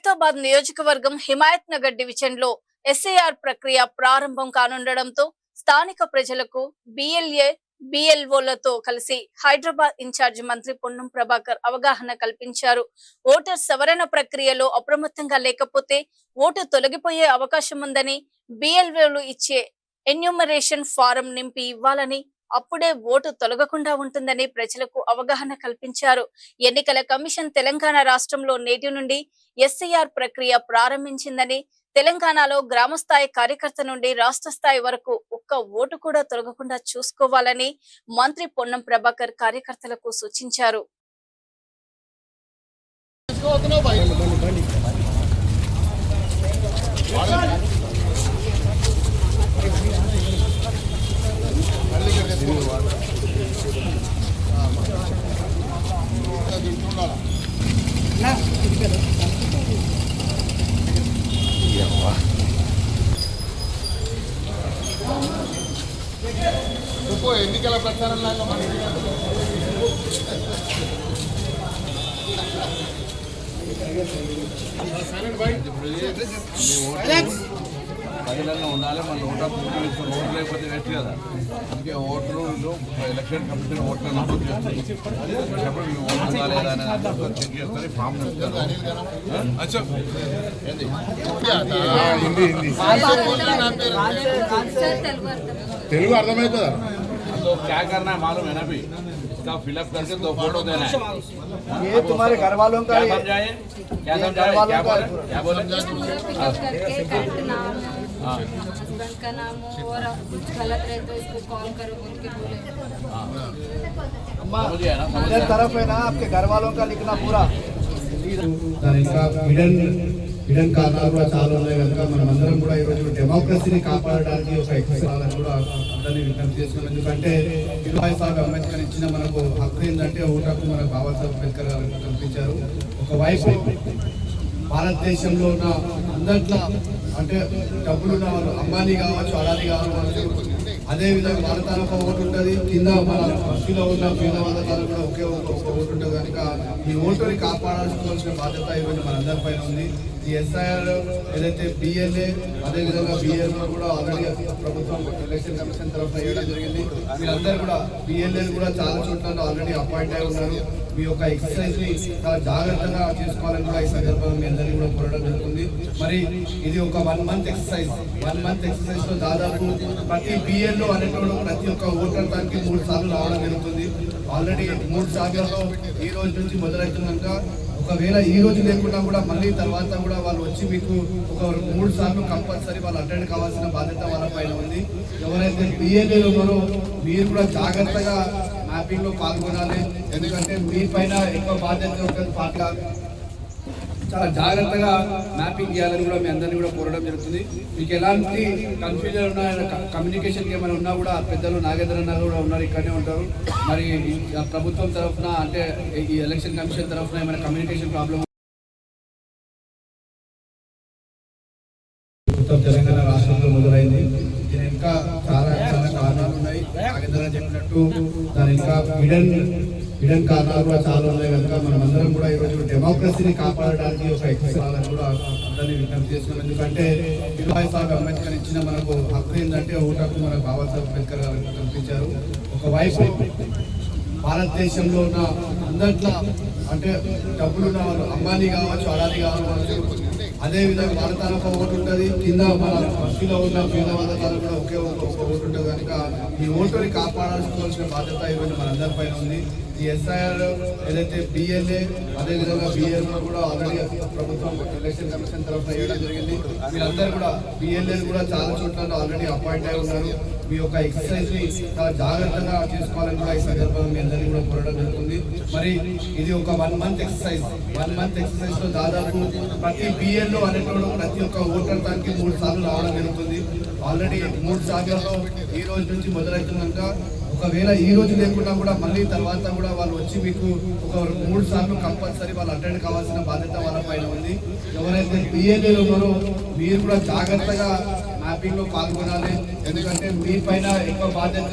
ఖైరతాబాద్ నియోజకవర్గం హిమాయత్ నగర్ డివిజన్ లో ఎస్ఐఆర్ ప్రక్రియ ప్రారంభం కానుండడంతో స్థానిక ప్రజలకు బిఎల్ఏ బిఎల్ఓలతో కలిసి హైదరాబాద్ ఇన్ఛార్జి మంత్రి పొన్నం ప్రభాకర్ అవగాహన కల్పించారు. ఓటర్ సవరణ ప్రక్రియలో అప్రమత్తంగా లేకపోతే ఓటు తొలగిపోయే అవకాశం ఉందని, బిఎల్ఓలు ఇచ్చే ఎన్యూమరేషన్ ఫారం నింపి ఇవ్వాలని, అప్పుడే ఓటు తొలగకుండా ఉంటుందని ప్రజలకు అవగాహన కల్పించారు. ఎన్నికల కమిషన్ తెలంగాణ రాష్ట్రంలో నేటి నుండి ఎస్ఐఆర్ ప్రక్రియ ప్రారంభించిందని, తెలంగాణలో గ్రామ స్థాయి కార్యకర్త నుండి రాష్ట్ర స్థాయి వరకు ఒక్క ఓటు కూడా తొలగకుండా చూసుకోవాలని మంత్రి పొన్నం ప్రభాకర్ కార్యకర్తలకు సూచించారు. ఎన్నికల ప్రచారంలో ప్రజలలో ఉండాలి. మన ఓటు లేకపోతే వేస్ట్ కదా. అందుకే ఓట్లు ఎలక్షన్ కమిషన్ ఓట్లు నమోదు చేస్తారు. మేము ఓటు ఉందా లేదా అనేది చెక్ చేస్తారు. ఫామ్ తెలుగు అర్థమవుతుందా? तो क्या करना है मालूम है ना भी, उसका फिलअप करके 2 फोटो देना है. ये तुम्हारे घर वालों का क्या समझाए क्या बोले हस्बैंड का नाम हो और कुछ गलत रहे तो इसको कॉल करो बोल के बोले. समझिए ना, इधर तरफ है ना आपके घर वालों का लिखना पूरा. హిడెన్ కారణాలు కూడా చాలా ఉన్నాయి కనుక మనం అందరం కూడా ఈరోజు డెమోక్రసీని కాపాడడానికి ఒక ఎక్సర్సైజ్ కూడా అందరినీ విజ్ఞప్తి చేస్తున్నాం. ఎందుకంటే 25 అంబేద్కర్ ఇచ్చిన మనకు హక్కు ఏంటంటే ఓటకు మనకు బాబాసాహెబ్ అంబేద్కర్ గారు కల్పించారు. ఒకవైపు భారతదేశంలో ఉన్న అందరిలో అంటే డబ్బులున్న వాళ్ళు అంబానీ కావచ్చు, అడానీ కావచ్చు, అదేవిధంగా వాళ్ళ తరఫు ఓటు ఉంటుంది, కింద మన బస్తీలో ఉన్న పేద వాళ్ళ తరఫు కూడా ఒకే ఒక ఓటు ఉంటుంది. కనుక ఈ ఓటుని కాపాడాల్సుకోవాల్సిన బాధ్యత ఈరోజు మనందరి పైన ఉంది. ఈ ఎస్ఐఆర్ ఏదైతే బిఎల్ఏ అదేవిధంగా బిఎల్ఓ కూడా ఆల్రెడీ ప్రభుత్వం ఎలక్షన్ కమిషన్ తరఫున వేయడం జరిగింది. మీరందరూ కూడా బిఎల్ఏలు కూడా చాలా చోట్ల ఆల్రెడీ అపాయింట్ అయి ఉన్నారు. మీ యొక్క ఎక్సర్సైజ్ ని చాలా జాగ్రత్తగా చేసుకోవాలని కూడా ఈ సందర్భంగా మీ అందరినీ కూడా కోరడం జరుగుతుంది. మరి ఇది ఒక 1 మంత్ ఎక్సర్సైజ్. 1 మంత్ ఎక్సర్సైజ్ లో దాదాపు ప్రతి బిఎల్ఓ అనేటోడు ప్రతి ఒక్క ఓటర్ దానికి 3 సార్లు రావడం జరుగుతుంది. ఆల్రెడీ 3 సార్లు ఈ రోజు నుంచి మొదలవుతున్నాక ఒకవేళ ఈ రోజు లేకుండా కూడా మళ్ళీ తర్వాత కూడా వాళ్ళు వచ్చి మీకు ఒక 3 సార్లు కంపల్సరీ వాళ్ళు అటెండ్ కావాల్సిన బాధ్యత వాళ్ళ పైన ఉంది. ఎవరైతే బిఎల్ఏలు ఉన్నారో మీరు కూడా జాగ్రత్తగా మ్యాపింగ్ లో పాల్గొనాలి. ఎందుకంటే మీ పైన ఎక్కువ బాధ్యత ఉంటుంది. పార్టీ చాలా జాగ్రత్తగా మ్యాపింగ్ చేయాలని కూడా మీ అందరినీ కూడా కోరడం జరుగుతుంది. మీకు ఎలాంటి కన్ఫ్యూజన్ ఉన్నా, కమ్యూనికేషన్కి ఏమైనా ఉన్నా కూడా పెద్దలు నాగేంద్ర అన్న కూడా ఉన్నారు, ఇక్కడనే ఉంటారు. మరి ప్రభుత్వం తరఫున అంటే ఈ ఎలక్షన్ కమిషన్ తరఫున ఏమైనా కమ్యూనికేషన్ ప్రాబ్లం తెలంగాణ రాష్ట్రంలో మొదలైంది. దీని ఇంకా చాలా కారణాలు ఉన్నాయి. నాగేంద్ర చెప్పినట్టు దాని ఇంకా హిడెన్ కారణాలు కూడా చాలా ఉన్నాయి కనుక మనం అందరం కూడా ఈరోజు డెమోక్రసీని కాపాడడానికి ఒక ఎక్సర్సైజ్ కూడా అందరినీ విజ్ఞప్తి చేస్తున్నాం. ఎందుకంటే 25 అంబేద్కర్ ఇచ్చిన మనకు హక్కు ఏంటంటే ఓటకు మనకు బాబాసాహెబ్ అంబేద్కర్ గారు కల్పించారు. ఒకవైపు భారతదేశంలో ఉన్న అందరిలో అంటే డబ్బులున్న వాళ్ళు అంబానీ కావచ్చు, అడానీ కావచ్చు, అదేవిధంగా వాళ్ళ తరఫు ఓటు ఉంటుంది, కింద మన బస్తీలో ఉన్న పేద వాళ్ళ తరఫు కూడా ఒకే ఒక ఓటు ఉంటుంది. కనుక ఈ ఓటుని కాపాడాల్సుకోవాల్సిన బాధ్యత ఈరోజు మనందరి పైన ఉంది. ఈ ఎస్ఐఆర్ ఏదైతే బిఎల్ఏ అదేవిధంగా బిఎల్ఓ కూడా ఆల్రెడీ ప్రభుత్వం ఎలక్షన్ కమిషన్ తరఫున వేయడం జరిగింది. మీరందరూ కూడా బిఎల్ఏలు కూడా చాలా చోట్ల ఆల్రెడీ అపాయింట్ అయి ఉన్నారు. మీ యొక్క ఎక్సర్సైజ్ ని చాలా జాగ్రత్తగా చేసుకోవాలని కూడా ఈ సందర్భంగా మీ అందరినీ కూడా కోరడం జరుగుతుంది. మరి ఇది ఒక 1 మంత్ ఎక్సర్సైజ్. 1 మంత్ ఎక్సర్సైజ్ లో దాదాపు ప్రతి బిఎల్ఓ అనేటోడు ప్రతి ఒక్క ఓటర్ దానికి 3 సార్లు రావడం జరుగుతుంది. ఆల్రెడీ 3 సార్లు ఈ రోజు నుంచి మొదలవుతున్నాక ఒకవేళ ఈ రోజు లేకుండా కూడా మళ్ళీ తర్వాత కూడా వాళ్ళు వచ్చి మీకు ఒక 3 సార్లు కంపల్సరీ వాళ్ళు అటెండ్ కావాల్సిన బాధ్యత వాళ్ళ పైన ఉంది. ఎవరైతే బిఎల్ఏలు ఉన్నారో మీరు కూడా జాగ్రత్తగా మ్యాపింగ్ లో పాల్గొనాలి. ఎందుకంటే మీ పైన ఎక్కువ బాధ్యత